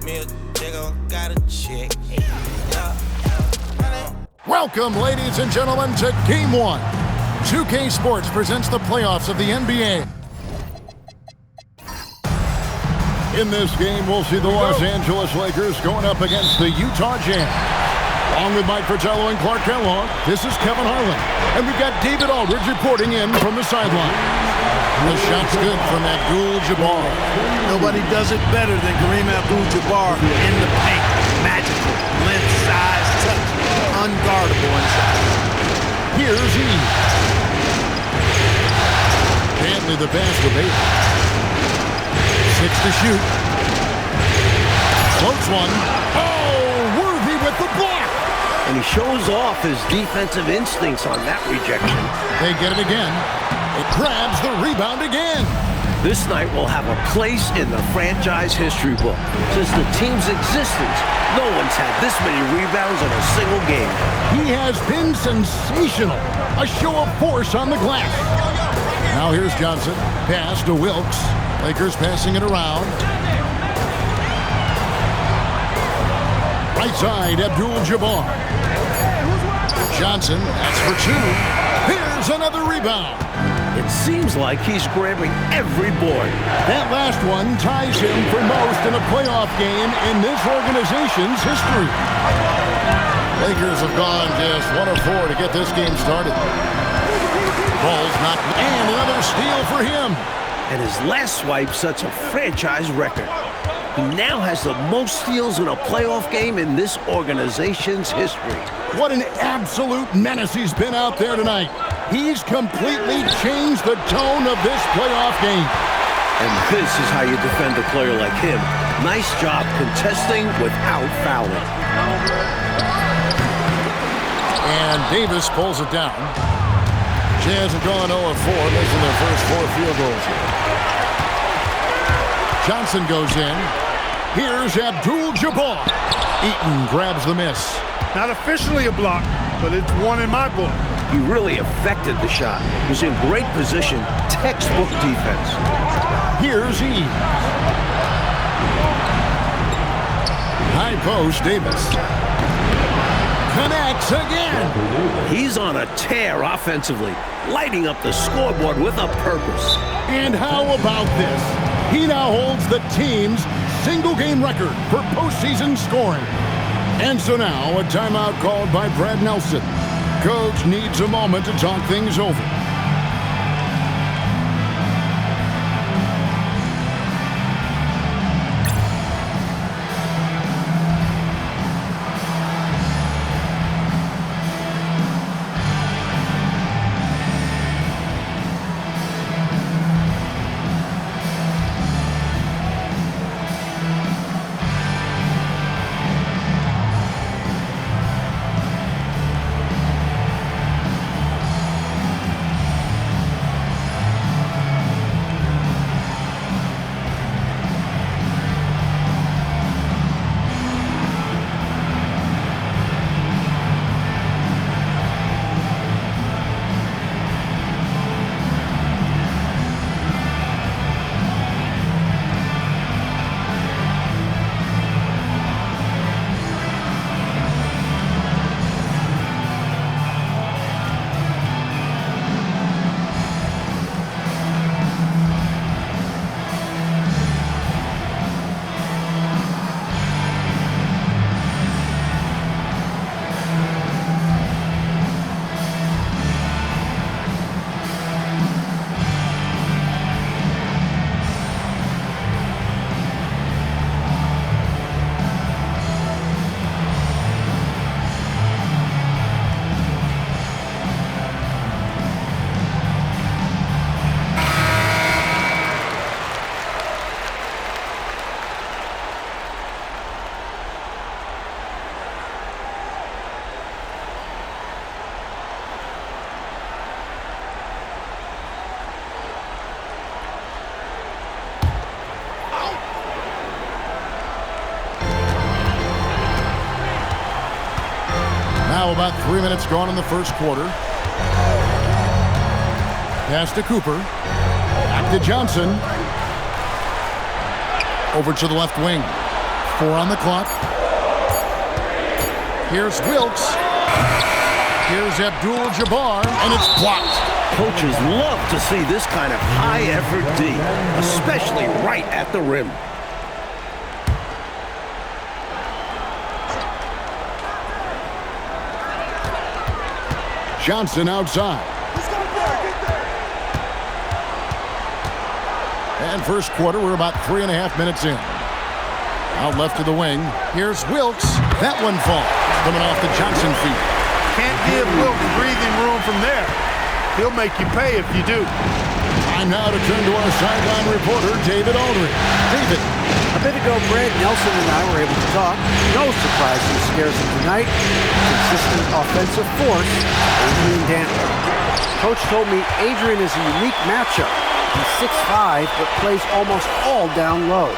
Me a jiggle, got a chick. Yeah. Welcome, ladies and gentlemen, to Game 1. 2K Sports presents the playoffs of the NBA. In this game, we'll see the Los Angeles Lakers going up against the Utah Jazz. Along with Mike Fratello and Clark Kellogg, this is Kevin Harlan. And we've got David Aldridge reporting in from the sideline. The shot's good from Abdul-Jabbar. Nobody does it better than Kareem Abdul-Jabbar in the paint. Magical, length, size, touch, unguardable inside. Here's E. Bentley the pass with 8. 6 to shoot. Floats one. Oh, Worthy with the block. And he shows off his defensive instincts on that rejection. They get it again. It grabs the rebound again. This night will have a place in the franchise history book. Since the team's existence, no one's had this many rebounds in a single game. He has been sensational. A show of force on the glass. Now here's Johnson. Pass to Wilkes. Lakers passing it around. Right side, Abdul-Jabbar. Johnson, that's for 2. Here's another rebound. It seems like he's grabbing every board. That last one ties him for most in a playoff game in this organization's history. Lakers have gone just 1 of 4 to get this game started. Ball's not, and another steal for him. And his last swipe sets a franchise record. He now has the most steals in a playoff game in this organization's history. What an absolute menace he's been out there tonight. He's completely changed the tone of this playoff game. And this is how you defend a player like him. Nice job contesting without fouling. And Davis pulls it down. Jazz have gone 0 of 4, missing their first 4 field goals here. Johnson goes in. Here's Abdul-Jabbar. Eaton grabs the miss. Not officially a block, but it's one in my book. He really affected the shot. He was in great position, textbook defense. Here's E. High post, Davis. Connects again. He's on a tear offensively, lighting up the scoreboard with a purpose. And how about this? He now holds the team's single-game record for postseason scoring. And so now, a timeout called by Brad Nelson. Coach needs a moment to talk things over. Now about 3 minutes gone in the first quarter. Pass to Cooper. Back to Johnson. Over to the left wing. 4 on the clock. Here's Wilkes. Here's Abdul-Jabbar, and it's blocked. Coaches love to see this kind of high-effort D, especially right at the rim. Johnson outside. And first quarter, we're about 3.5 minutes in. Out left to the wing. Here's Wilkes. That one falls. Coming off the Johnson feet. Can't give Wilkes breathing room from there. He'll make you pay if you do. Time now to turn to our sideline reporter, David Aldridge. David. A bit ago, Brad Nelson and I were able to talk. No surprise who scares him tonight. Consistent offensive force, Adrian Dantley. Coach told me Adrian is a unique matchup. He's 6'5", but plays almost all down low.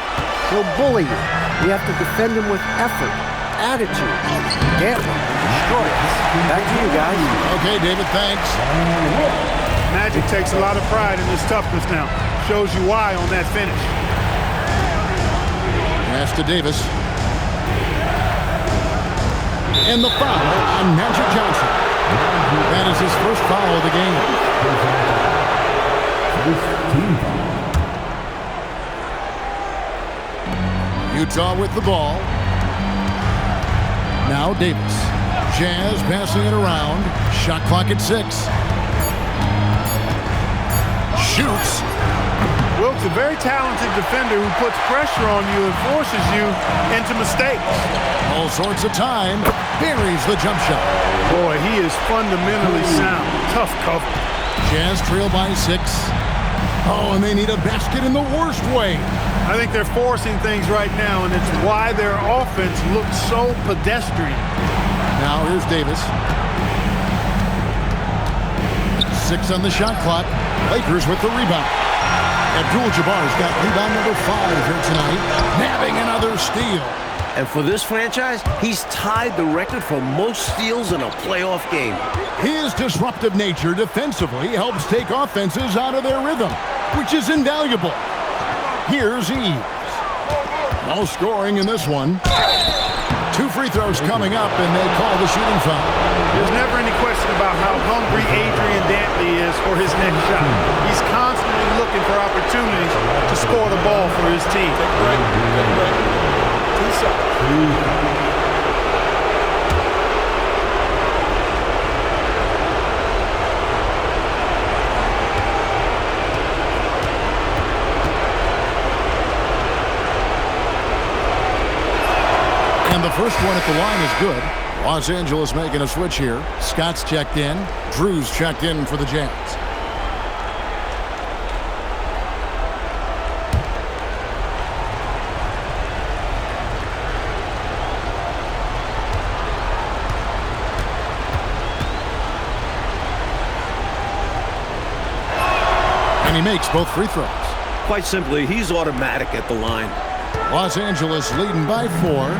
He'll bully you. You have to defend him with effort, attitude. Dantley destroys. Back to you guys. Okay, David, thanks. Magic takes a lot of pride in this toughness now. Shows you why on that finish. Pass to Davis. And the foul on Magic Johnson. That is his first foul of the game. Utah with the ball. Now Davis. Jazz passing it around. Shot clock at 6. Shoots. Wilkes, a very talented defender who puts pressure on you and forces you into mistakes. All sorts of time. Buries the jump shot. Boy, he is fundamentally sound. Tough cover. Jazz trail by 6. Oh, and they need a basket in the worst way. I think they're forcing things right now, and it's why their offense looks so pedestrian. Now here's Davis. 6 on the shot clock. Lakers with the rebound. Abdul-Jabbar's got rebound number 5 here tonight, nabbing another steal. And for this franchise, he's tied the record for most steals in a playoff game. His disruptive nature defensively helps take offenses out of their rhythm, which is invaluable. Here's Eves. No scoring in this one. 2 free throws coming up, and they call the shooting foul. There's never any question about how hungry Adrian Dantley is for his next shot. He's constantly looking for opportunities to score the ball for his team. And the first one at the line is good. Los Angeles making a switch here. Scott's checked in. Drew's checked in for the Jazz. And he makes both free throws. Quite simply, he's automatic at the line. Los Angeles leading by 4.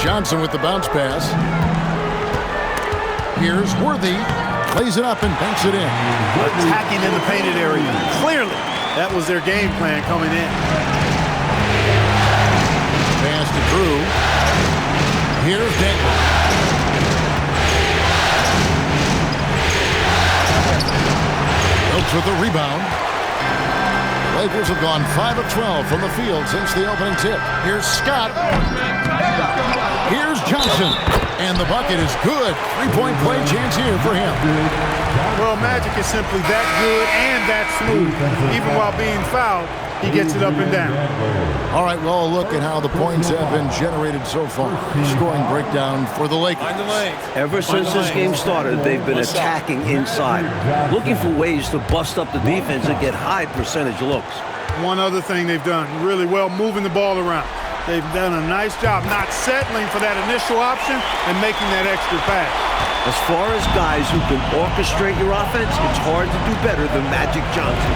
Johnson with the bounce pass. Here's Worthy. Plays it up and banks it in. Attacking in the painted area. Clearly, that was their game plan coming in. Pass to Drew. Here's Dantley. Wilkes with the rebound. Lakers have gone 5 of 12 from the field since the opening tip. Here's Scott. Here's Johnson. And the bucket is good. 3-point play chance here for him. Well, Magic is simply that good and that smooth. Even while being fouled, he gets it up and down. All right, well, a look at how the points have been generated so far. Scoring breakdown for the Lakers. Ever since this game started, they've been attacking inside, looking for ways to bust up the defense and get high percentage looks. One other thing they've done really well, moving the ball around. They've done a nice job not settling for that initial option and making that extra pass. As far as guys who can orchestrate your offense, it's hard to do better than Magic Johnson.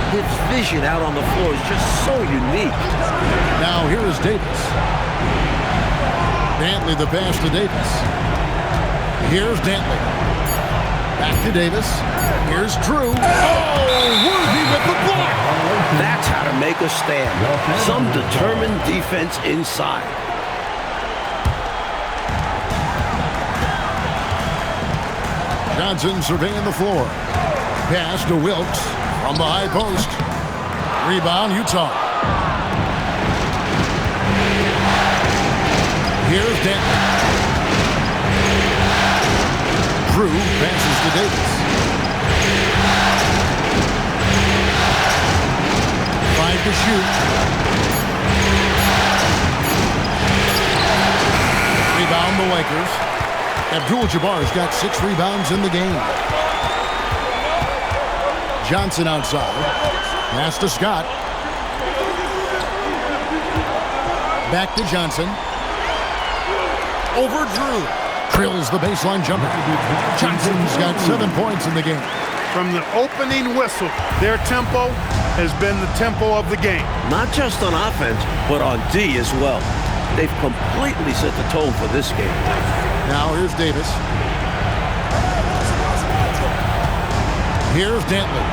His vision out on the floor is just so unique. Now here is Davis. Dantley the pass to Davis. Here's Dantley. Back to Davis. Here's Drew. Oh, Worthy with the block. That's how to make a stand. Some determined defense inside. Johnson surveying the floor. Pass to Wilkes from the high post. Rebound, Utah. Here's Denton. Drew passes to Davis. 5 to shoot. Rebound the Lakers. Abdul-Jabbar's got 6 rebounds in the game. Johnson outside. Pass to Scott. Back to Johnson. Over Drew. Drills the baseline jumper. Johnson's got 7 points in the game. From the opening whistle, their tempo has been the tempo of the game. Not just on offense, but on D as well. They've completely set the tone for this game. Now here's Davis. Here's Dantley.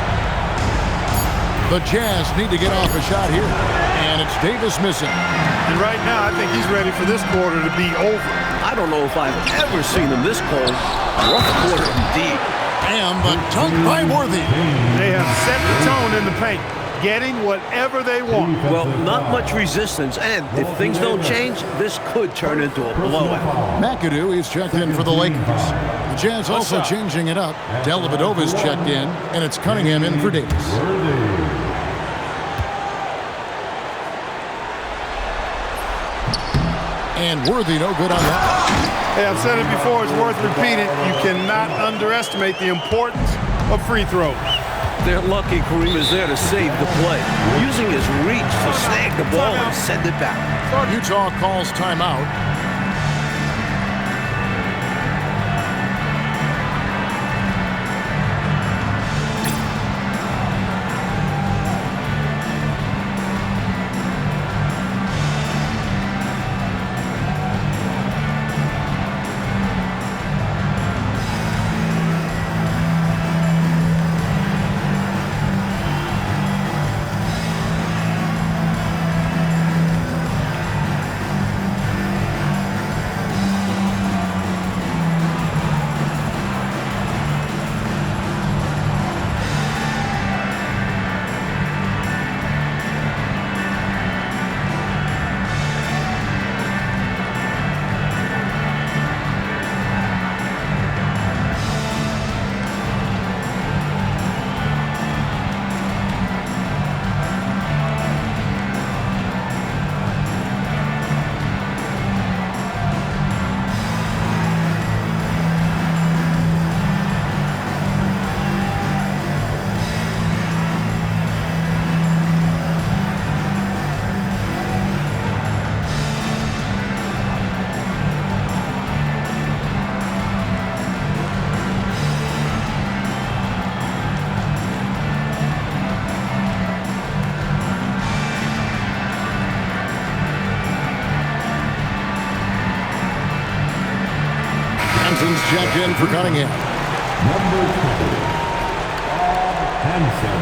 The Jazz need to get off a shot here. And it's Davis missing. And right now, I think he's ready for this quarter to be over. I don't know if I've ever seen him this cold. Rough quarter indeed. And the dunk by Worthy. They have set the tone in the paint, getting whatever they want. Well, not much resistance, and if things don't change, this could turn into a blowout. McAdoo is checked in for the Lakers. The Jazz also changing it up. Dellavedova's checked in, and it's Cunningham in for Davis. And Worthy no good on that. Hey, I've said it before, it's worth repeating. You cannot underestimate the importance of free throws. They're lucky Kareem is there to save the play, using his reach to snag the ball and send it back. Utah calls timeout. Hanson's checked in for Cunningham. Number 20, Hanson.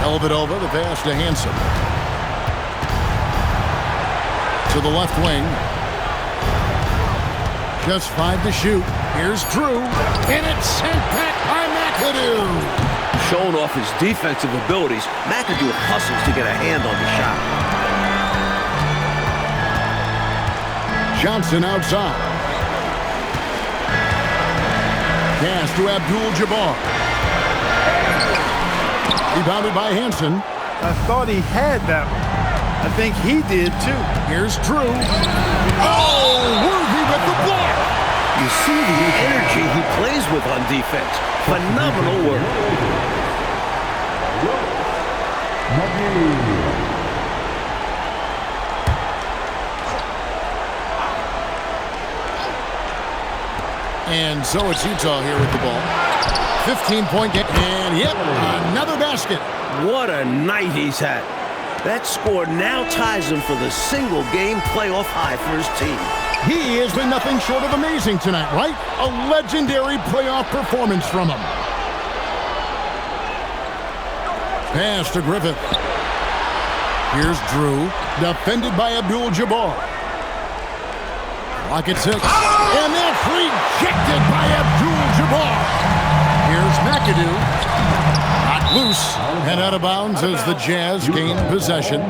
Dellavedova, the pass to Hanson. To the left wing. Just 5 to shoot. Here's Drew. And it's sent back by McAdoo. Showing off his defensive abilities, McAdoo hustles to get a hand on the shot. Johnson outside. Pass to Abdul-Jabbar. Rebounded by Hanson. I thought he had that one. I think he did too. Here's Drew. Oh, Worthy with the block. You see the energy he plays with on defense. Phenomenal work. And so it's Utah here with the ball. 15-point game. And yep, another basket. What a night he's had. That score now ties him for the single-game playoff high for his team. He has been nothing short of amazing tonight, right? A legendary playoff performance from him. Pass to Griffith. Here's Drew, defended by Abdul-Jabbar. Clock at 6. And that's rejected by Abdul-Jabbar. Here's McAdoo. Not loose and out of bounds as the Jazz gain possession.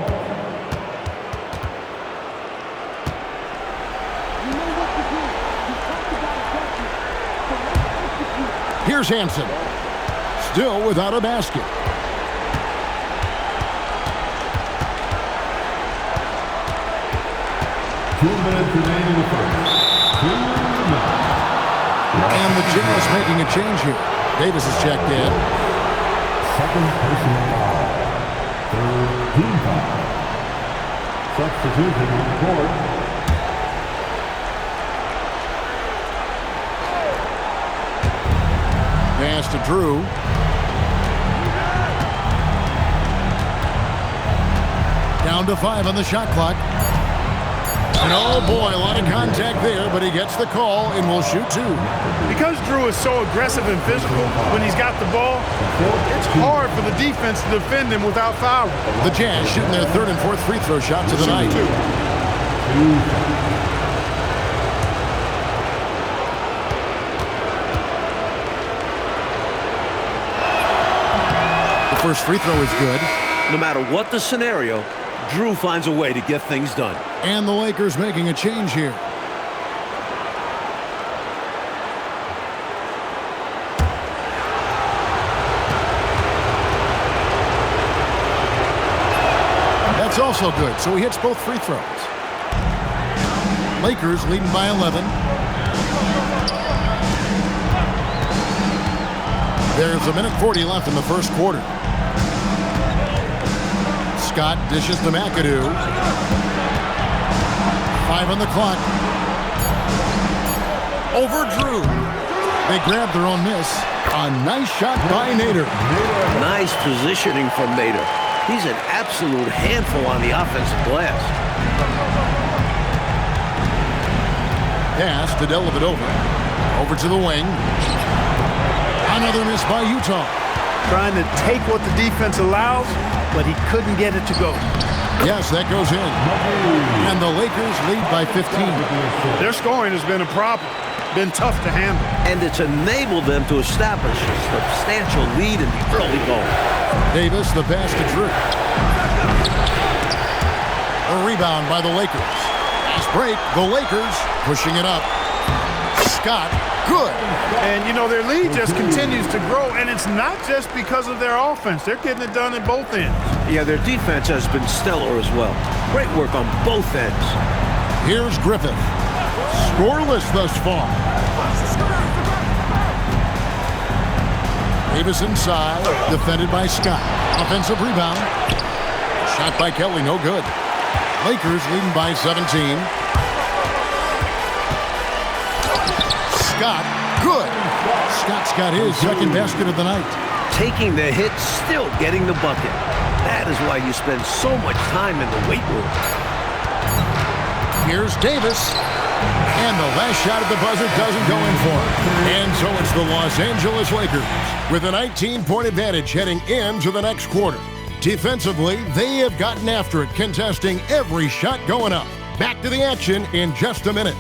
Here's Hansen. Still without a basket. And the Jazz making a change here. Davis is checked in. Second personal foul. Third team foul. Substitution on the court. Pass to Drew. Down to 5 on the shot clock. And oh boy, a lot of contact there, but he gets the call and will shoot 2. Because Drew is so aggressive and physical when he's got the ball, it's hard for the defense to defend him without fouling. The Jazz shooting their 3rd and 4th free throw shots of the night. The first free throw is good. No matter what the scenario, Drew finds a way to get things done. And the Lakers making a change here. That's also good, so he hits both free throws. Lakers leading by 11. There's 1:40 left in the first quarter. Scott dishes to McAdoo. 5 on the clock. Over Drew. They grab their own miss. A nice shot by Nader. Nice positioning from Nader. He's an absolute handful on the offensive glass. Pass to Dellavedova. Over to the wing. Another miss by Utah. Trying to take what the defense allows, but he couldn't get it to go. Yes, that goes in. And the Lakers lead by 15. Their scoring has been a problem. Been tough to handle. And it's enabled them to establish a substantial lead in the early going. Davis, the pass to Drew. A rebound by the Lakers. Fast break, the Lakers pushing it up. Scott, good. And, you know, their lead just continues to grow, and it's not just because of their offense. They're getting it done at both ends. Yeah, their defense has been stellar as well. Great work on both ends. Here's Griffith. Scoreless thus far. Davis inside, defended by Scott. Offensive rebound. Shot by Kelly, no good. Lakers leading by 17. Scott, good. Scott's got his second basket of the night. Taking the hit, still getting the bucket. That is why you spend so much time in the weight room. Here's Davis. And the last shot at the buzzer doesn't go in for him. And so it's the Los Angeles Lakers with a 19-point advantage heading into the next quarter. Defensively, they have gotten after it, contesting every shot going up. Back to the action in just a minute.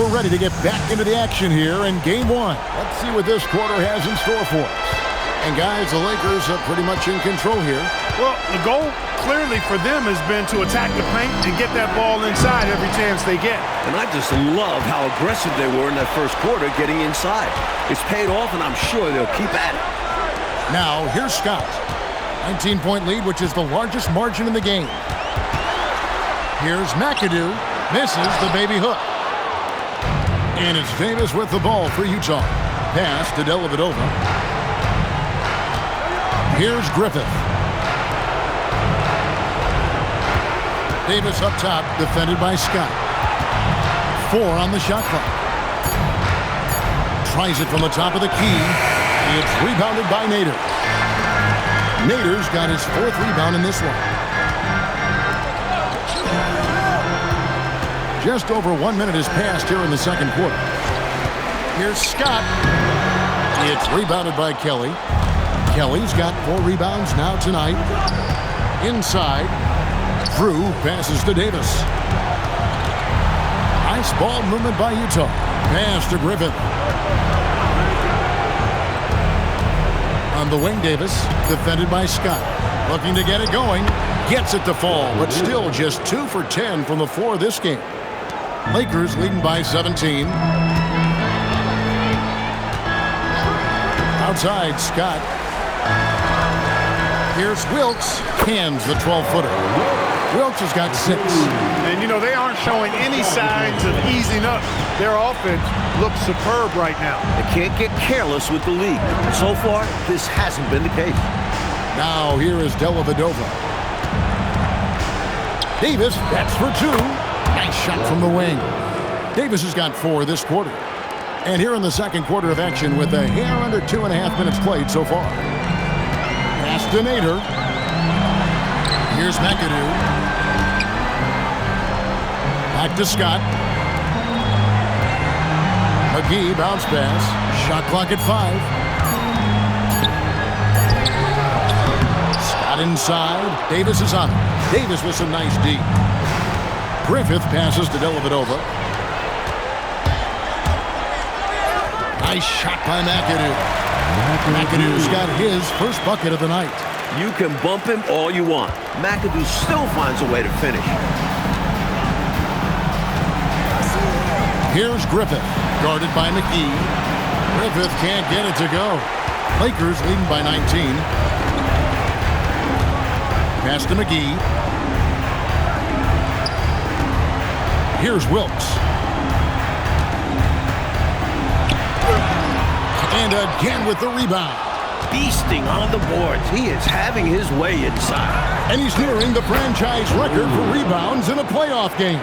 we're ready to get back into the action here in Game 1. Let's see what this quarter has in store for us. And guys, the Lakers are pretty much in control here. Well, the goal clearly for them has been to attack the paint and get that ball inside every chance they get. And I just love how aggressive they were in that first quarter getting inside. It's paid off, and I'm sure they'll keep at it. Now, here's Scott. 19-point lead, which is the largest margin in the game. Here's McAdoo. Misses the baby hook. And it's Davis with the ball for Utah. Pass to Dellavedova. Here's Griffith. Davis up top, defended by Scott. 4 on the shot clock. Tries it from the top of the key. It's rebounded by Nader. Nader's got his 4th rebound in this one. Just over 1 minute has passed here in the second quarter. Here's Scott. It's rebounded by Kelly. Kelly's got 4 rebounds now tonight. Inside. Drew passes to Davis. Nice ball movement by Utah. Pass to Griffith. On the wing, Davis, defended by Scott. Looking to get it going. Gets it to fall, but still just 2 for 10 from the floor this game. Lakers leading by 17. Outside, Scott. Here's Wilkes. Hands the 12-footer. Wilkes has got 6. And, you know, they aren't showing any signs of easing up. Their offense looks superb right now. They can't get careless with the lead. So far, this hasn't been the case. Now here is Dellavedova. Davis, that's for 2. Nice shot from the wing. Davis has got 4 this quarter. And here in the second quarter of action with a hair under 2.5 minutes played so far. Pass to Nader. Here's McAdoo. Back to Scott. McGee bounce pass. Shot clock at 5. Scott inside. Davis is on it. Davis with some nice D. Griffith passes to Dellavedova. Nice shot by McAdoo. McAdoo's got his first bucket of the night. You can bump him all you want. McAdoo still finds a way to finish. Here's Griffith, guarded by McGee. Griffith can't get it to go. Lakers leading by 19. Pass to McGee. Here's Wilkes. And again with the rebound. Feasting on the boards. He is having his way inside. And he's nearing the franchise record for rebounds in a playoff game.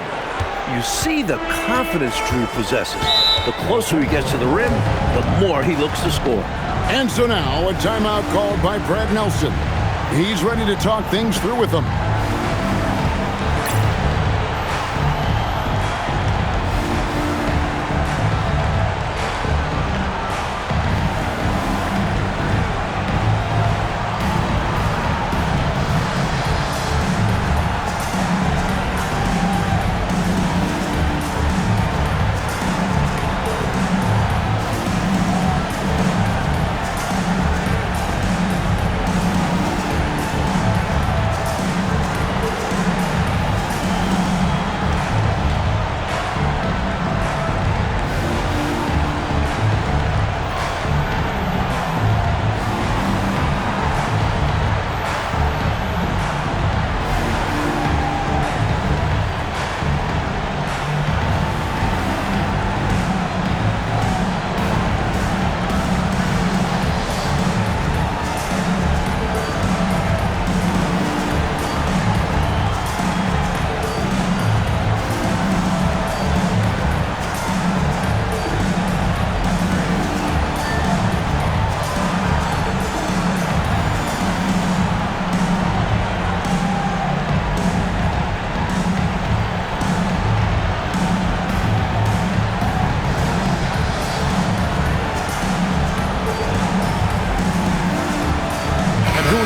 You see the confidence Drew possesses. The closer he gets to the rim, the more he looks to score. And so now, a timeout called by Brad Nelson. He's ready to talk things through with them.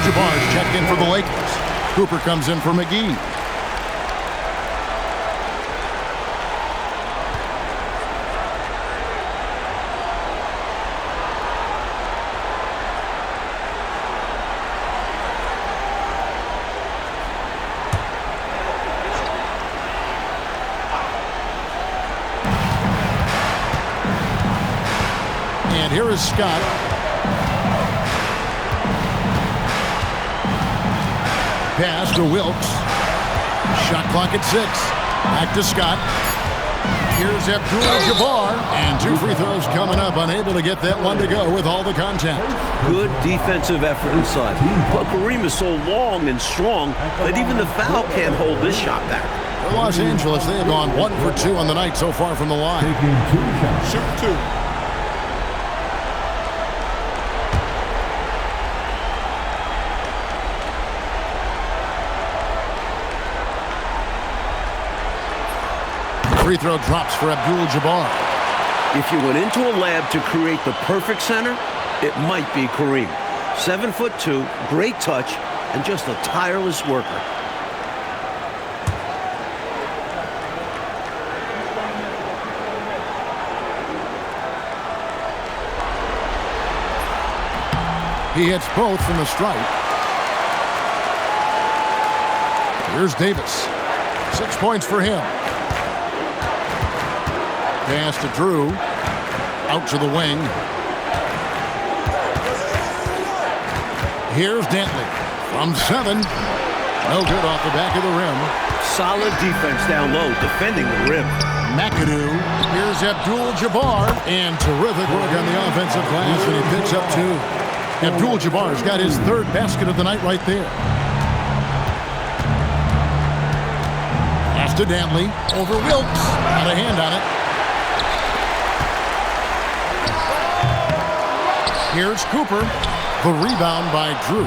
Jabbar's checked in for the Lakers. Cooper comes in for McGee. And here is Scott. Pass to Wilkes. Shot clock at 6. Back to Scott. Here's Abdul-Jabbar. And 2 free throws coming up. Unable to get that one to go with all the contact. Good defensive effort inside. But Kareem is so long and strong that even the foul can't hold this shot back. For Los Angeles, they have gone 1 for 2 on the night so far from the line. Taking 2 shots. Shoot 2. Free throw drops for Abdul-Jabbar. If you went into a lab to create the perfect center, it might be Kareem. 7'2", great touch, and just a tireless worker. He hits both from the stripe. Here's Davis. 6 points for him. Pass to Drew. Out to the wing. Here's Dantley. From 7. No good off the back of the rim. Solid defense down low, defending the rim. McAdoo. Here's Abdul-Jabbar. And terrific work on the offensive glass, and he picks up 2. Abdul-Jabbar's got his 3rd basket of the night right there. Pass to Dantley. Over Wilkes. Got a hand on it. Here's Cooper. The rebound by Drew.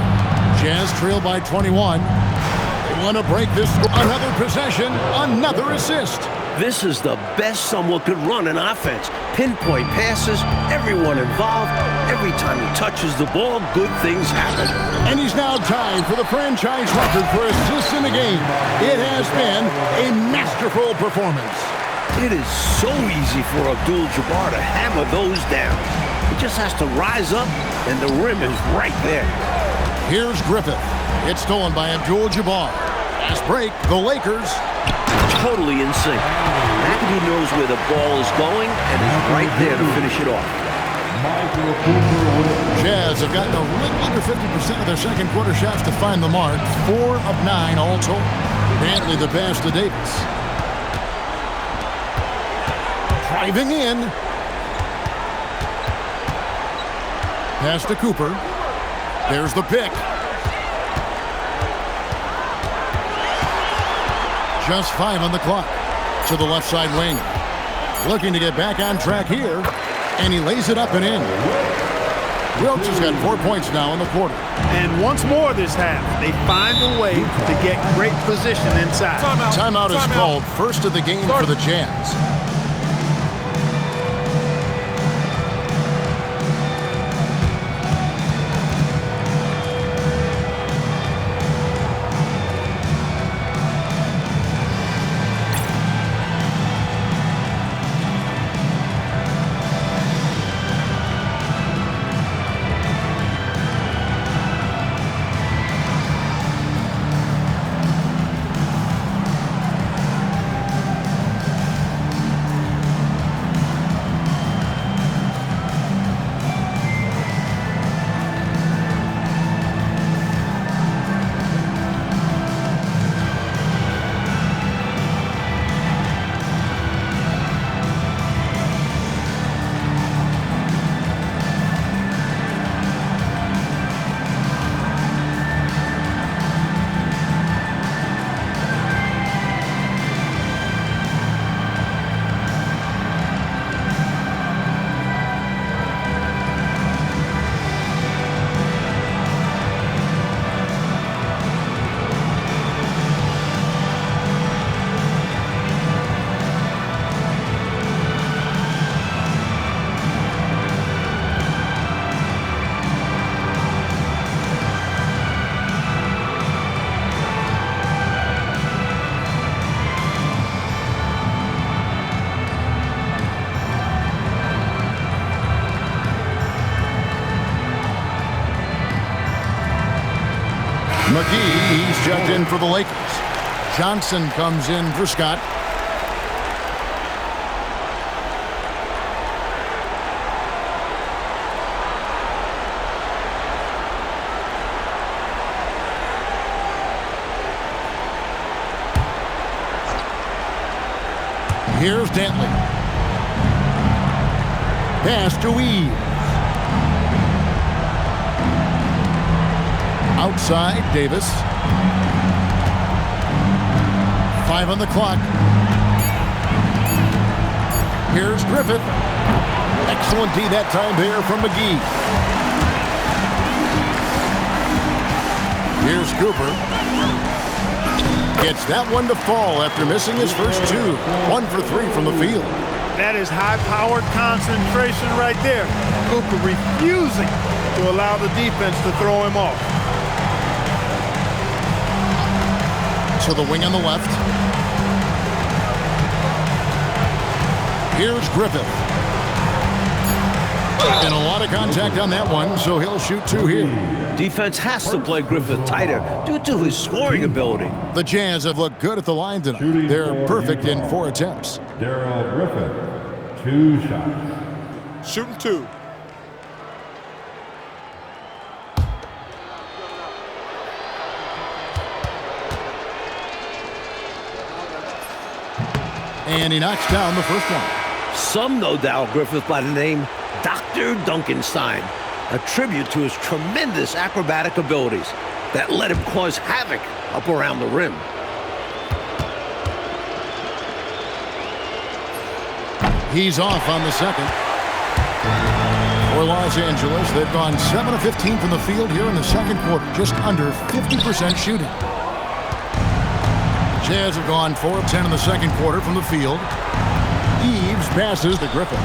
Jazz trail by 21. They want to break this. Another possession. Another assist. This is the best someone could run an offense. Pinpoint passes, everyone involved. Every time he touches the ball, good things happen. And he's now tied for the franchise record for assists in the game. It has been a masterful performance. It is so easy for Abdul-Jabbar to hammer those down. He just has to rise up, and the rim is right there. Here's Griffith. It's stolen by Abdul-Jabbar. Fast break, the Lakers. Totally in sync. McAdoo knows where the ball is going and is right there to finish it off. Jazz have gotten a little under 50% of their second quarter shots to find the mark. 4 of 9 all told. Dantley the pass to Davis. Driving in. Pass to Cooper. There's the pick. Just 5 on the clock. To the left side wing. Looking to get back on track here. And he lays it up and in. Wilkes has got 4 points now in the quarter. And once more this half, they find a way to get great position inside. Timeout is called. First of the game for the Jazz. McGee, he's checked in for the Lakers. Johnson comes in for Scott. Here's Dantley. Pass to Weave. Outside, Davis. 5 on the clock. Here's Griffith. Excellent D that time there from McGee. Here's Cooper. Gets that one to fall after missing his first 2. 1 for 3 from the field. That is high-powered concentration right there. Cooper refusing to allow the defense to throw him off. To the wing on the left. Here's Griffith. And a lot of contact on that one, so he'll shoot 2 here. Defense has to play Griffith tighter due to his scoring ability. The Jazz have looked good at the line tonight. They're perfect in 4 attempts. Darrell Griffith, 2 shots. Shooting 2. And he knocks down the first one. Some know Darrell Griffith by the name Dr. Dunkenstein, a tribute to his tremendous acrobatic abilities that let him cause havoc up around the rim. He's off on the second. For Los Angeles, they've gone 7 of 15 from the field here in the second quarter, just under 50% shooting. Jazz have gone 4 of 10 in the second quarter from the field. Eves passes to Griffith.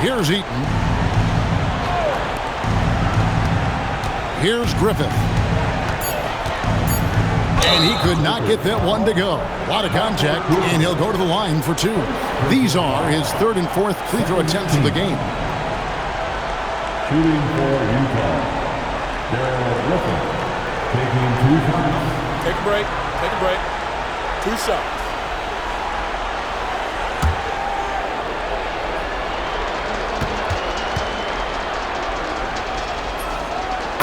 Here's Eaton. Here's Griffith. And he could not get that one to go. A lot of contact, and he'll go to the line for 2. These are his 3rd and 4th free throw attempts of the game. Shooting for Utah, Darrell Griffith, taking 2 shots. Take a break. Take a break. 2 shots.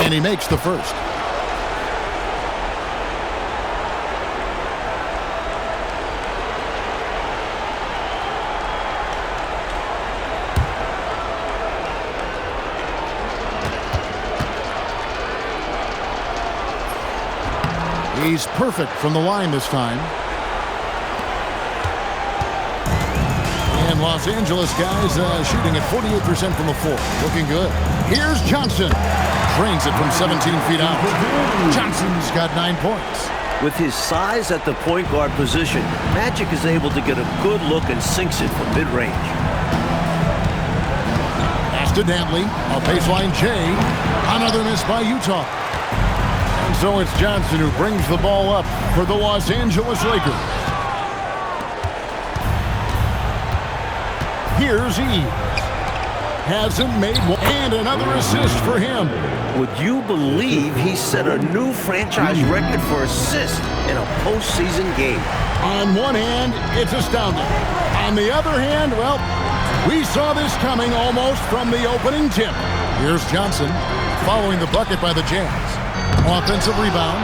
And he makes the first. He's perfect from the line this time. And Los Angeles guys shooting at 48% from the floor. Looking good. Here's Johnson. Drains it from 17 feet out. Johnson's got 9 points. With his size at the point guard position, Magic is able to get a good look and sinks it from mid-range. Pass to Dantley. A baseline J. Another miss by Utah. And so it's Johnson who brings the ball up for the Los Angeles Lakers. Here's Eves. Hasn't made one. And another assist for him. Would you believe he set a new franchise record for assists in a postseason game? On one hand, it's astounding. On the other hand, well, we saw this coming almost from the opening tip. Here's Johnson following the bucket by the Jazz. Offensive rebound.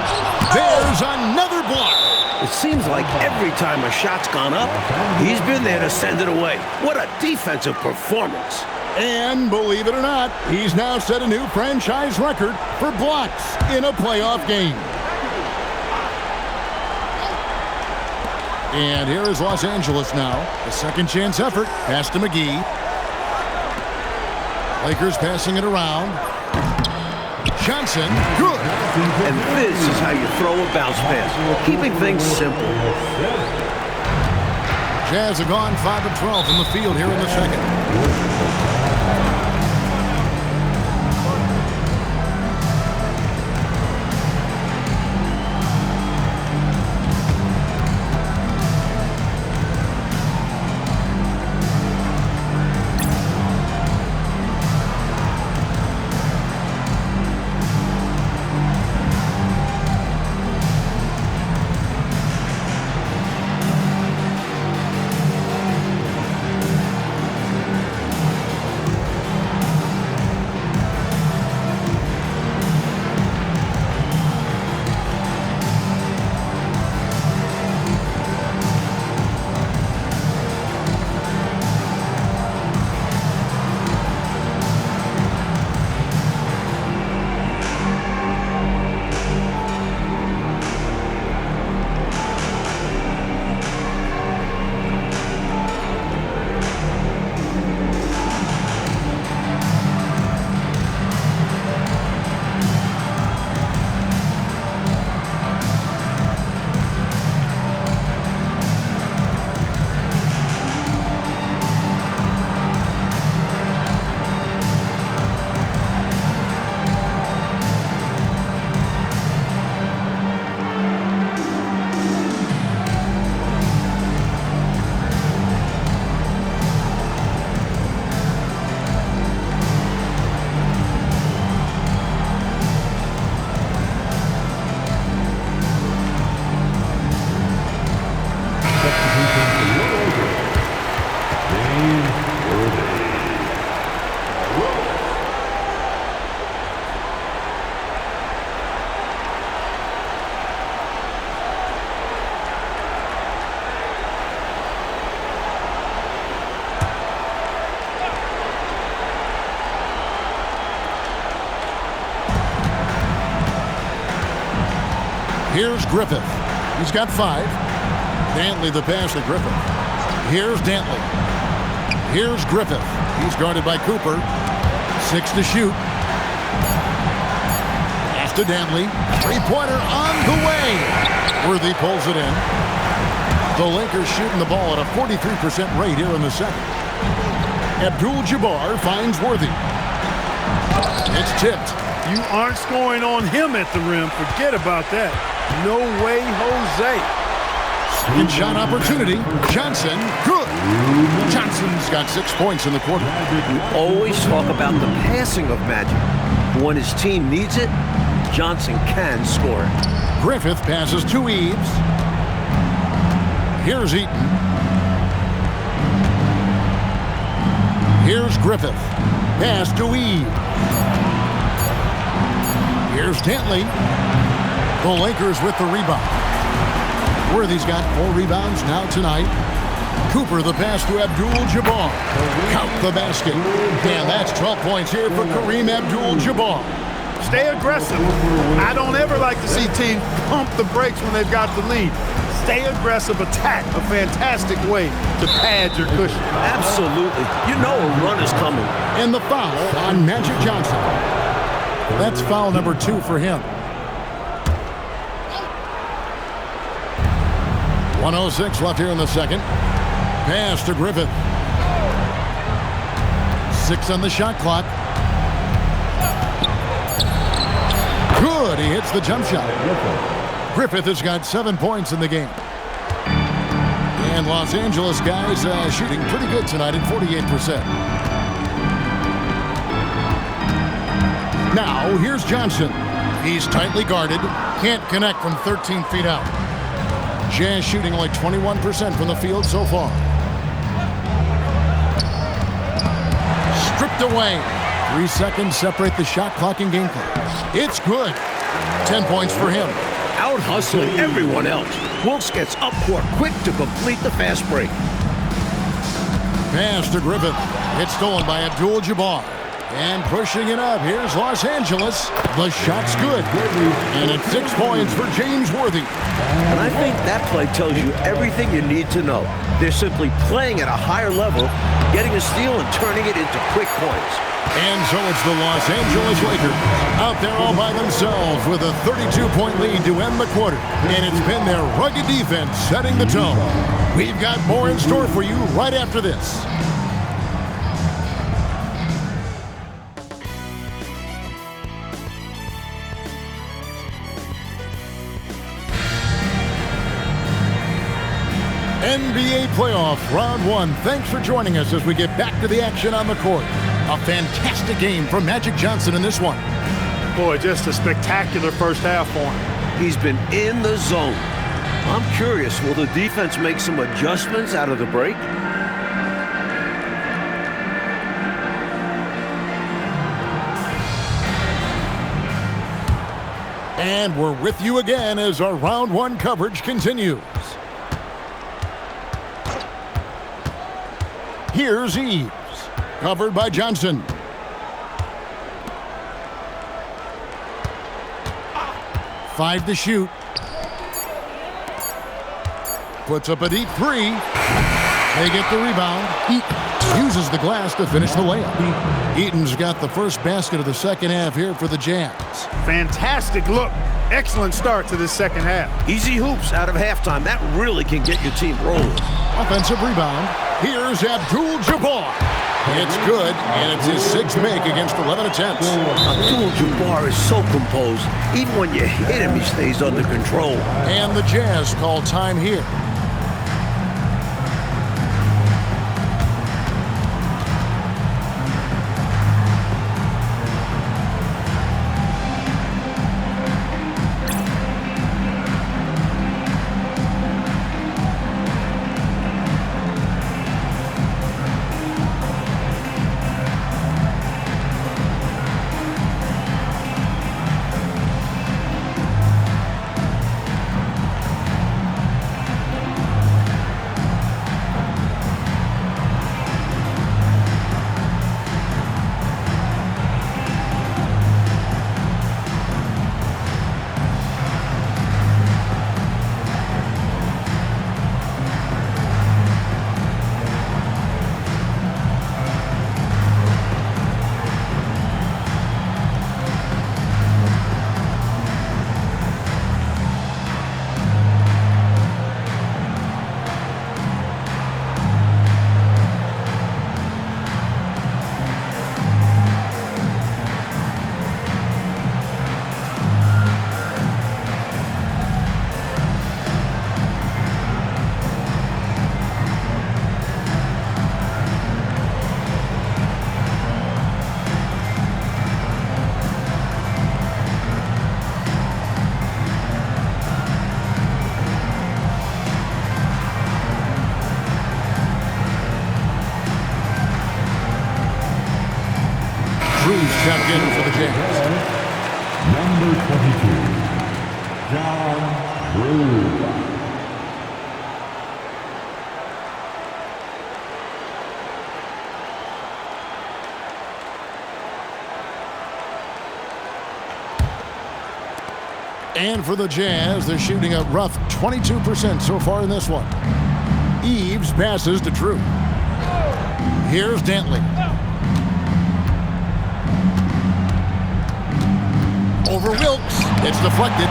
There's another block. It seems like every time a shot's gone up, he's been there to send it away. What a defensive performance. And believe it or not, he's now set a new franchise record for blocks in a playoff game. And here is Los Angeles now. The second chance effort. Pass to McGee. Lakers passing it around. Johnson, good. And this is how you throw a bounce pass, keeping things simple. Jazz have gone 5 of 12 from the field here in the second. Here's Griffith. He's got 5. Dantley the pass to Griffith. Here's Dantley. Here's Griffith. He's guarded by Cooper. 6 to shoot. Pass to Dantley. Three-pointer on the way. Worthy pulls it in. The Lakers shooting the ball at a 43% rate here in the second. Abdul-Jabbar finds Worthy. It's tipped. You aren't scoring on him at the rim. Forget about that. No way, Jose. Second shot opportunity. Johnson, good. Johnson's got 6 points in the quarter. You always talk about the passing of Magic. When his team needs it, Johnson can score it. Griffith passes to Eves. Here's Eaton. Here's Griffith. Pass to Eves. Here's Dantley. The Lakers with the rebound. Worthy's got 4 rebounds now tonight. Cooper the pass to Abdul-Jabbar. Count the basket. And that's 12 points here for Kareem Abdul-Jabbar. Stay aggressive. I don't ever like to see teams pump the brakes when they've got the lead. Stay aggressive, attack, a fantastic way to pad your cushion. Absolutely. You know a run is coming. And the foul on Magic Johnson. That's foul number 2 for him. 1:06 left here in the second. Pass to Griffith. 6 on the shot clock. Good. He hits the jump shot. Griffith has got 7 points in the game. And Los Angeles guys shooting pretty good tonight at 48%. Now, here's Johnson. He's tightly guarded. Can't connect from 13 feet out. Jazz shooting only 21% from the field so far. Stripped away. 3 seconds separate the shot clock and game clock. It's good. 10 points for him. Out hustling everyone else. Wilkes gets up court quick to complete the fast break. Pass to Griffith. It's stolen by Abdul-Jabbar. And pushing it up, here's Los Angeles. The shot's good. And it's 6 points for James Worthy. And I think that play tells you everything you need to know. They're simply playing at a higher level, getting a steal and turning it into quick points. And so it's the Los Angeles Lakers out there all by themselves with a 32-point lead to end the quarter. And it's been their rugged defense setting the tone. We've got more in store for you right after this. NBA playoff round 1. Thanks for joining us as we get back to the action on the court. A fantastic game from Magic Johnson in this one. Boy, just a spectacular first half for him. He's been in the zone. I'm curious, will the defense make some adjustments out of the break? And we're with you again as our round 1 coverage continues. Here's Eves. Covered by Johnson. Five to shoot. Puts up a deep 3. They get the rebound. Eaton uses the glass to finish the layup. Eaton's got the first basket of the second half here for the Jazz. Fantastic look. Excellent start to this second half. Easy hoops out of halftime. That really can get your team rolling. Offensive rebound. Here's Abdul-Jabbar. It's good, and it's his 6th make against 11 attempts. Abdul-Jabbar is so composed. Even when you hit him, he stays under control. And the Jazz call time here. Drew's checked in for the Jazz. Number 22, John Drew. And for the Jazz, they're shooting a rough 22% so far in this one. Eves passes to Drew. Here's Dantley. Over Wilkes. It's deflected.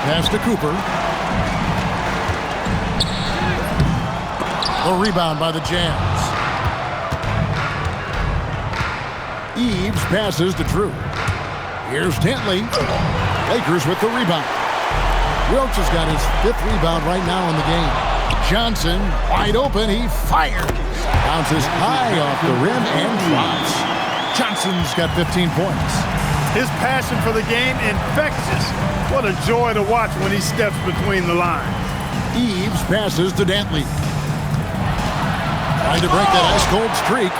Pass to Cooper. A rebound by the Jazz. Eves passes to Drew. Here's Dantley. Lakers with the rebound. Wilkes has got his 5th rebound right now in the game. Johnson, wide open, he fires. Bounces high off the rim and drops. Johnson's got 15 points. His passion for the game infectious. What a joy to watch when he steps between the lines. Eves passes to Dantley. Trying to break that ice-cold streak.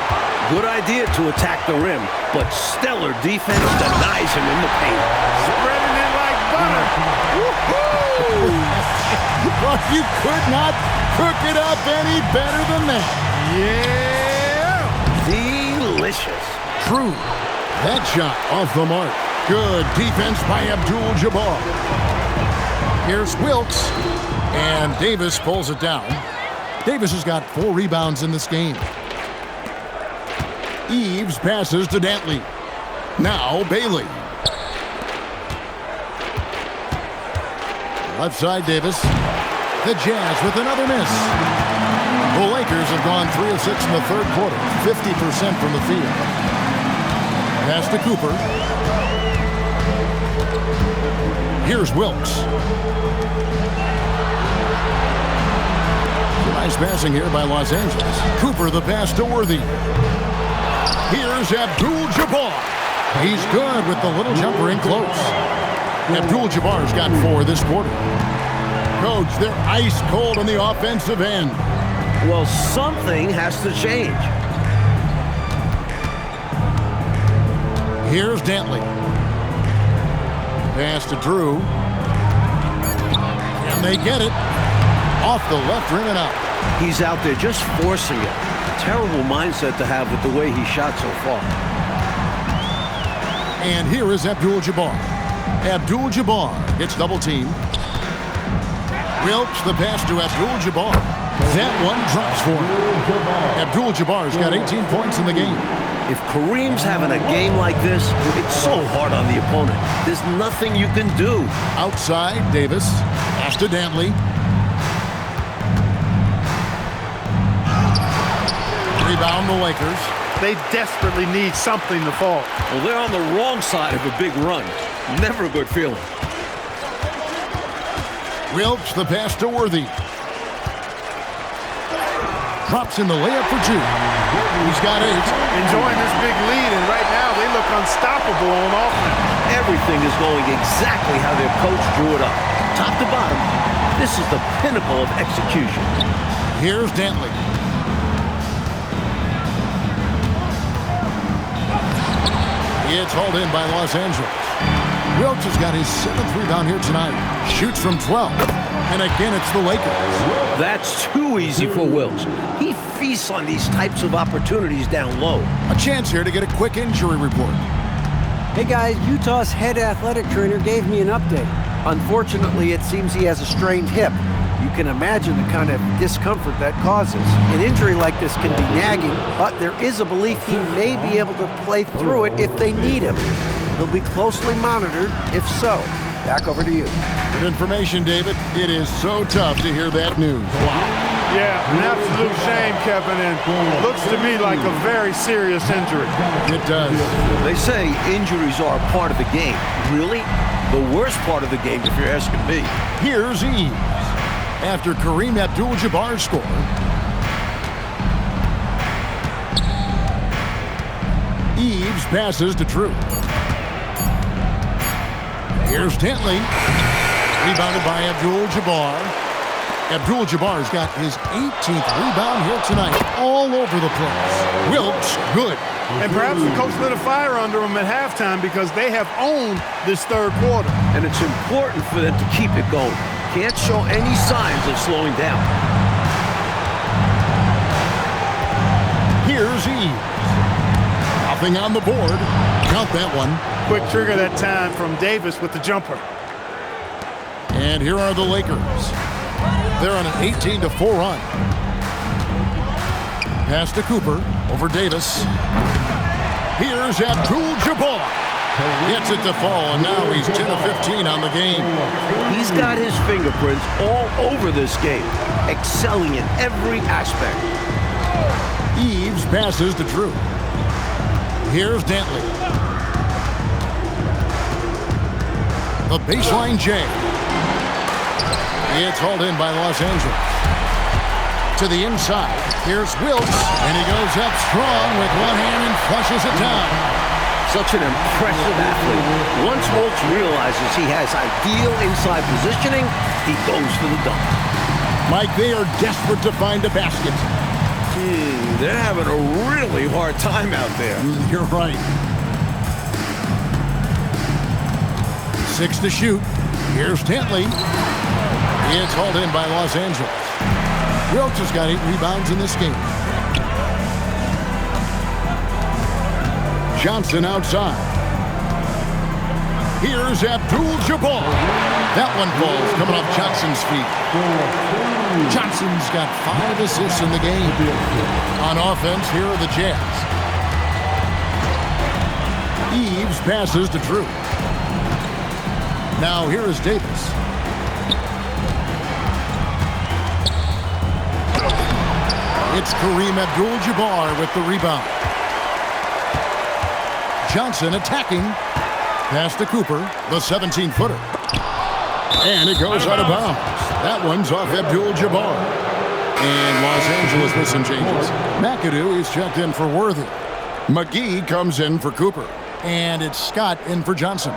Good idea to attack the rim, but stellar defense denies him in the paint. Spreading it like butter. Woo-hoo! Well, you could not cook it up any better than that. Yeah! Delicious. True. That shot off the mark. Good defense by Abdul-Jabbar. Here's Wilkes, and Davis pulls it down. Davis has got 4 rebounds in this game. Eves passes to Dantley. Now Bailey. Left side Davis. The Jazz with another miss. The Lakers have gone 3 of 6 in the 3rd quarter. 50% from the field. Pass to Cooper. Here's Wilkes. Nice passing here by Los Angeles. Cooper the pass to Worthy. Here's Abdul-Jabbar. He's good with the little jumper in close. Abdul-Jabbar's got 4 this quarter. Coach, they're ice cold on the offensive end. Well, something has to change. Here's Dantley. Pass to Drew. And they get it. Off the left rim and out. He's out there just forcing it. Terrible mindset to have with the way he shot so far. And here is Abdul-Jabbar. Abdul-Jabbar gets double teamed. Wilkes the pass to Abdul-Jabbar. That one drops for him. Abdul-Jabbar's got 18 points in the game. If Kareem's having a game like this, it's so hard on the opponent. There's nothing you can do. Outside, Davis. Pass to Dantley. Rebound the Lakers. They desperately need something to fall. Well, they're on the wrong side of a big run. Never a good feeling. Wilkes the pass to Worthy. Drops in the layup for 2. He's got 8. Enjoying this big lead, and right now they look unstoppable on offense. Everything is going exactly how their coach drew it up. Top to bottom, this is the pinnacle of execution. Here's Dantley. It's hauled in by Los Angeles. Wilkes has got his 7th rebound here tonight. Shoots from 12. And again, it's the Lakers. That's too easy for Wilkes. He feasts on these types of opportunities down low. A chance here to get a quick injury report. Hey guys, Utah's head athletic trainer gave me an update. Unfortunately, it seems he has a strained hip. You can imagine the kind of discomfort that causes. An injury like this can be nagging, but there is a belief he may be able to play through it if they need him. He'll be closely monitored if so. Back over to you. Good information, David. It is so tough to hear that news. Wow. Yeah, an absolute shame, Kevin, and looks to me like a very serious injury. It does. They say injuries are a part of the game. Really? The worst part of the game, if you're asking me. Here's Eves. After Kareem Abdul-Jabbar scored, Eves passes to Drew. Here's Dantley. Rebounded by Abdul-Jabbar. Abdul-Jabbar's got his 18th rebound here tonight, all over the place. Wilkes, good. And perhaps the coach lit a fire under them at halftime because they have owned this third quarter. And it's important for them to keep it going. Can't show any signs of slowing down. Here's Eves. Nothing on the board. Count that one. Quick trigger that time from Davis with the jumper. And here are the Lakers. They're on an 18-4 run. Pass to Cooper over Davis. Here's Abdul-Jabbar. Gets it to fall, and now he's 10 of 15 on the game. He's got his fingerprints all over this game, excelling in every aspect. Eves passes to Drew. Here's Dantley. The baseline J. It's hauled in by Los Angeles. To the inside. Here's Wilkes, and he goes up strong with one hand and flushes it down. Such an impressive athlete. Once Wilkes realizes he has ideal inside positioning, he goes for the dunk. Mike, they are desperate to find a basket. They're having a really hard time out there. You're right. 6 to shoot. Here's Dantley. It's hauled in by Los Angeles. Wilkes has got 8 rebounds in this game. Johnson outside. Here's Abdul-Jabbar. That one falls coming off Johnson's feet. Johnson's got 5 assists in the game. On offense, here are the Jazz. Eves passes to Drew. Now here is Davis. It's Kareem Abdul-Jabbar with the rebound. Johnson attacking. Pass to Cooper, the 17-footer. And it goes out of bounds. That one's off Abdul-Jabbar. And Los Angeles with some changes. McAdoo is checked in for Worthy. McGee comes in for Cooper. And it's Scott in for Johnson.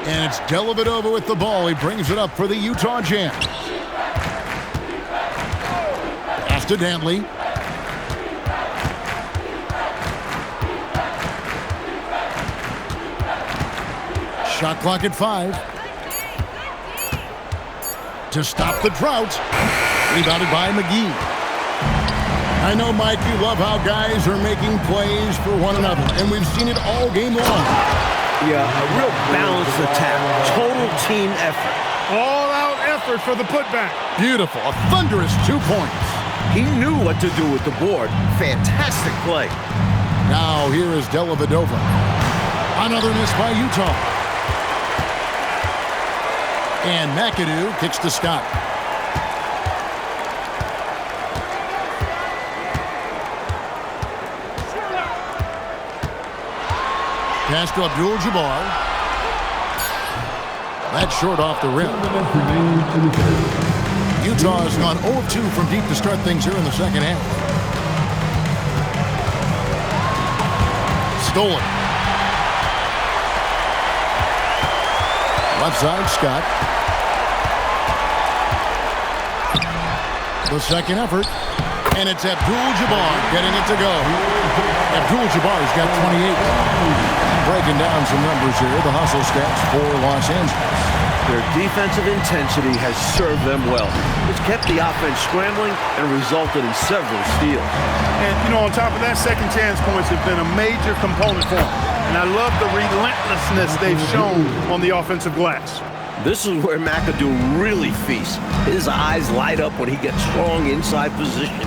And it's Dellavedova with the ball. He brings it up for the Utah Jazz. Pass to Dantley. Shot clock at 5. To stop the drought. Rebounded by McGee. I know, Mike, you love how guys are making plays for one another, and we've seen it all game long. Yeah, a real balanced attack. Total team effort. All-out effort for the putback. Beautiful. A thunderous 2 points. He knew what to do with the board. Fantastic play. Now here is Dellavedova. Another miss by Utah. And McAdoo kicks to Scott. Pass to Abdul-Jabbar. That's short off the rim. Utah has gone 0-2 from deep to start things here in the second half. Stolen. Left side, Scott. The second effort. And it's Abdul-Jabbar getting it to go. Abdul-Jabbar's got 28. Breaking down some numbers here, the hustle stats for Los Angeles. Their defensive intensity has served them well. It's kept the offense scrambling and resulted in several steals. And, you know, on top of that, second chance points have been a major component for them. And I love the relentlessness they've shown on the offensive glass. This is where McAdoo really feasts. His eyes light up when he gets strong inside positioning.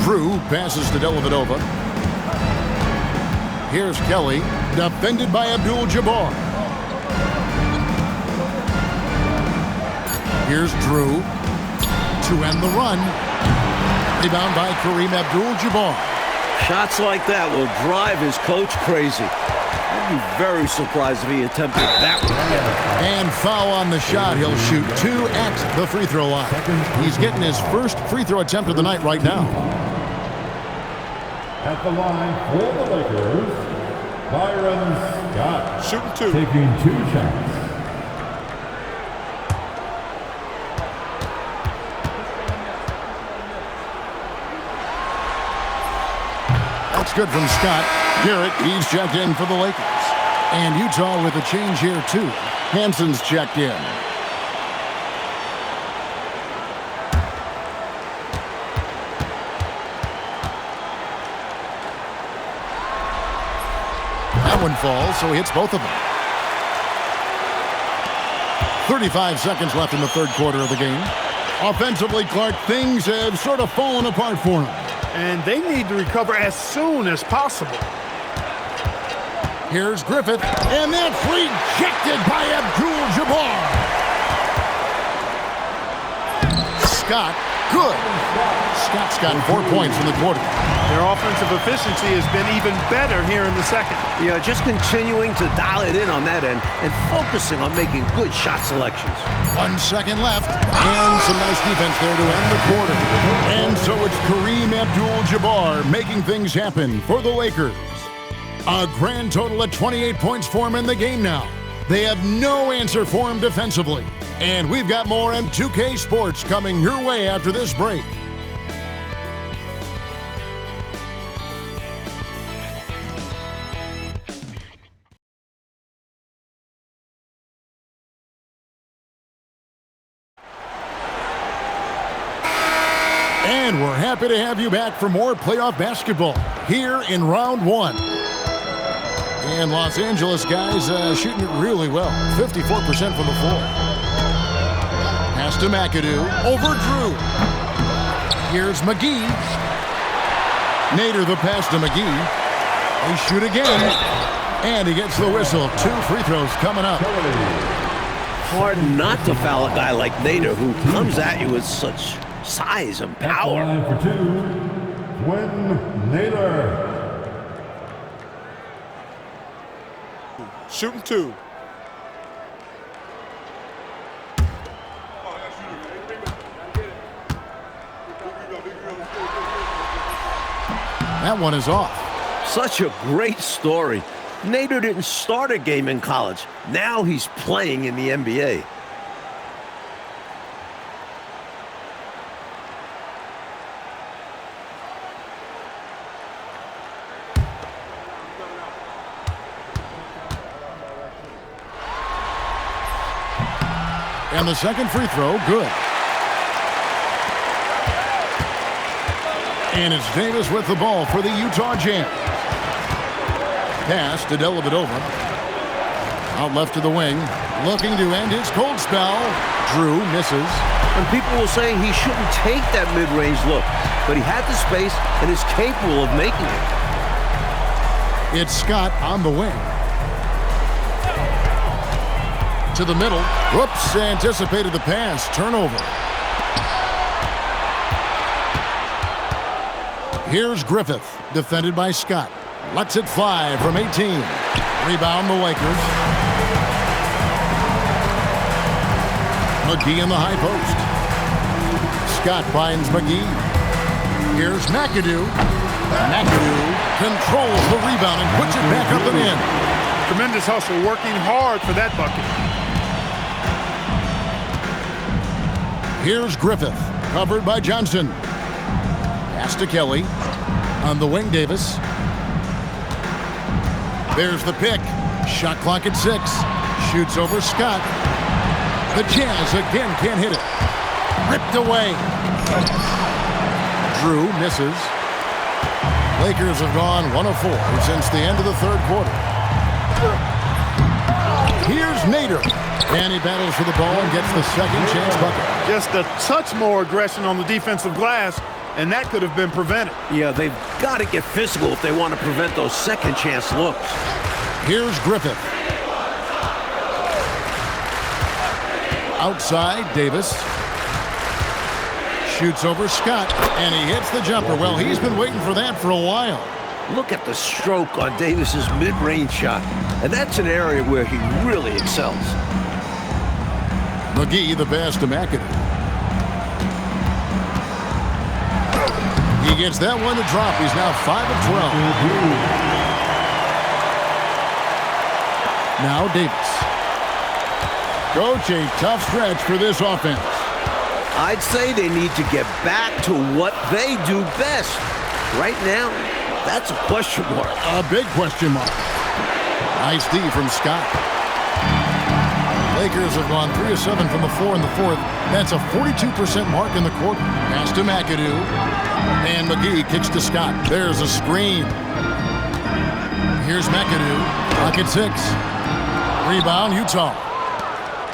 Drew passes to Dellavedova. Here's Kelly, defended by Abdul-Jabbar. Here's Drew to end the run. Rebound by Kareem Abdul-Jabbar. Shots like that will drive his coach crazy. I'd be very surprised if he attempted that one. And foul on the shot. He'll shoot 2 at the free throw line. He's getting his first free throw attempt of the night right now. At the line for the Lakers, Byron Scott. Shooting 2. Taking 2 shots. That's good from Scott. Garrett, he's checked in for the Lakers. And Utah with a change here, too. Hanson's checked in. That one falls, so he hits both of them. 35 seconds left in the third quarter of the game. Offensively, Clark, things have sort of fallen apart for him. And they need to recover as soon as possible. Here's Griffith, and that's rejected by Abdul-Jabbar. Scott, good. Scott's gotten 4 points in the quarter. Their offensive efficiency has been even better here in the second. Yeah, just continuing to dial it in on that end and focusing on making good shot selections. 1 second left, and some nice defense there to end the quarter. And so it's Kareem Abdul-Jabbar making things happen for the Lakers. A grand total of 28 points for him in the game now. They have no answer for him defensively. And we've got more M2K Sports coming your way after this break. And we're happy to have you back for more playoff basketball here in round one. And Los Angeles guys shooting it really well. 54% from the floor. Pass to McAdoo. Over Drew. Here's McGee. Nader the pass to McGee. They shoot again. And he gets the whistle. 2 free throws coming up. Hard not to foul a guy like Nader who comes at you with such size and power. Line for 2, Quinn Nader. Shooting 2. That one is off. Such a great story. Nader didn't start a game in college. Now he's playing in the NBA. And the second free throw, good. And it's Davis with the ball for the Utah Jazz. Pass to Dellavedova. Out left to the wing. Looking to end his cold spell. Drew misses. And people will say he shouldn't take that mid-range look, but he had the space and is capable of making it. It's Scott on the wing. To the middle. Whoops, anticipated the pass. Turnover. Here's Griffith, defended by Scott. Lets it fly from 18. Rebound the Lakers. McGee in the high post. Scott finds McGee. Here's McAdoo. McAdoo controls the rebound and puts it back up and in. Tremendous hustle, working hard for that bucket. Here's Griffith, covered by Johnson. Pass to Kelly. On the wing, Davis. There's the pick. Shot clock at 6. Shoots over Scott. The Jazz again can't hit it. Ripped away. Drew misses. Lakers have gone 1 of 4 since the end of the third quarter. Here's Nader. And he battles for the ball and gets the second chance bucket. Just a touch more aggression on the defensive glass, and that could have been prevented. Yeah, they've got to get physical if they want to prevent those second chance looks. Here's Griffith. Outside, Davis. Shoots over Scott, and he hits the jumper. Well, he's been waiting for that for a while. Look at the stroke on Davis's mid-range shot. And that's an area where he really excels. McGee the pass to McAdoo. He gets that one to drop. He's now 5 of 12. Now Davis. Coach, a tough stretch for this offense. I'd say they need to get back to what they do best. Right now, That's a question mark. A big question mark. Nice D from Scott. Lakers have gone 3 of 7 from the floor in the fourth. That's a 42% mark in the quarter. Pass to McAdoo. And McGee kicks to Scott. There's a screen. Here's McAdoo. Pocket 6. Rebound, Utah.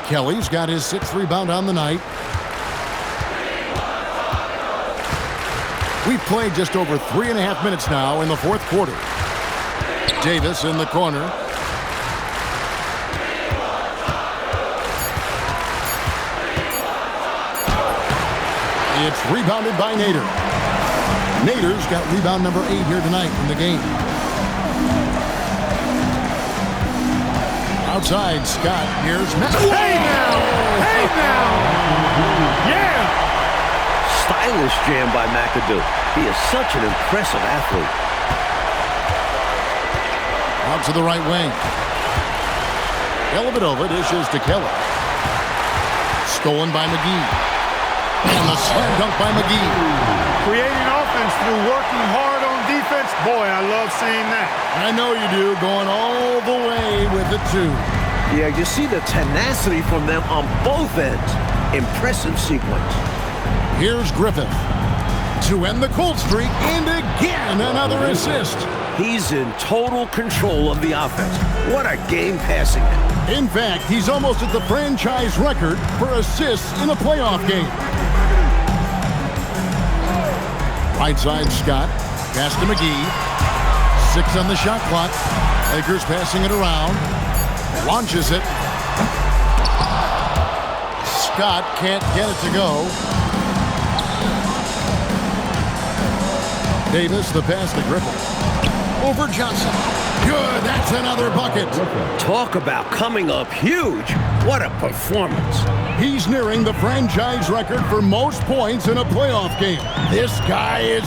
Kelly's got his 6th rebound on the night. We've played just over 3.5 minutes now in the fourth quarter. Davis in the corner. It's rebounded by Nader. Nader's got rebound number 8 here tonight in the game. Outside, Scott. Here's Matt. Hey now! Hey now! Yeah! Stylish jam by McAdoo. He is such an impressive athlete. Out to the right wing. Dellavedova dishes to Kelly. Stolen by McGee. And the slam dunk by McGee. Creating offense through working hard on defense. Boy, I love seeing that. I know you do. Going all the way with it, too. Yeah, you see the tenacity from them on both ends. Impressive sequence. Here's Griffith to end the cold streak. And again, another assist. He's in total control of the offense. What a game passing it. In fact, he's almost at the franchise record for assists in a playoff game. Right side, Scott. Pass to McGee. 6 on the shot clock. Lakers passing it around. Launches it. Scott can't get it to go. Davis, the pass to Griffin. Over Johnson. Good, that's another bucket. Talk about coming up huge. What a performance. He's nearing the franchise record for most points in a playoff game. This guy is